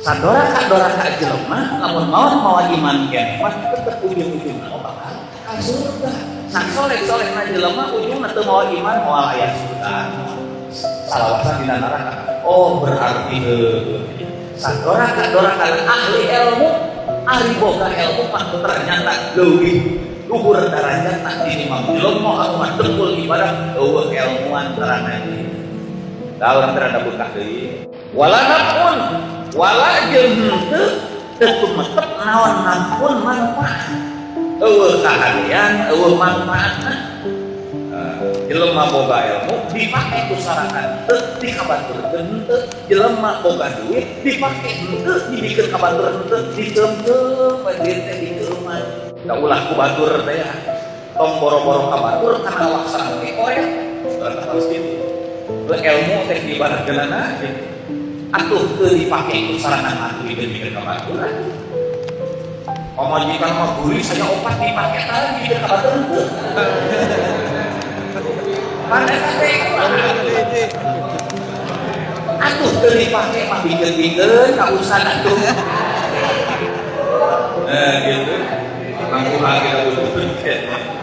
sadora ka jelema lamun mau iman keneh pas tetep ujung-ujungna bakal ka surga. Sak soleh-solehna jelema ujungna teu mau iman moal aya surga. Salawasan dina neraka. Oh berarti sadora ka ahli ilmu ahli boga ilmu mah ternyata leuwih luhur darajatna tinimbang jelema anu dengkul ibadah eueuh ilmuan terana ieu. Da urang terada bekah deui. Walanapun wala jeung teu tumetep naon nampun manfaat. Eueuh kahadean, eueuh manfaatna. Jelema boga ilmu dipake ku sarakan teu dikabaturkeun teu, jelema boga duit dipake teu dibikeun kabaturan teu, dikeum-keum panjeun teh dikeuman. Da ulah ku batur teh ya. Tong boro-boro kabatur kana laksana ge koyak. Terus kitu. Ilmu teh diibaratkeunana atuh teu dipake ku sarakan atuh dibikeun kabaturan. Pamajikan mah guri saya opat dipake tah dibikeun kabaturan teu. Pada atuh teu dipake mah bikin-bikin kausan atuh. Gitu. Mangku lagi atuh.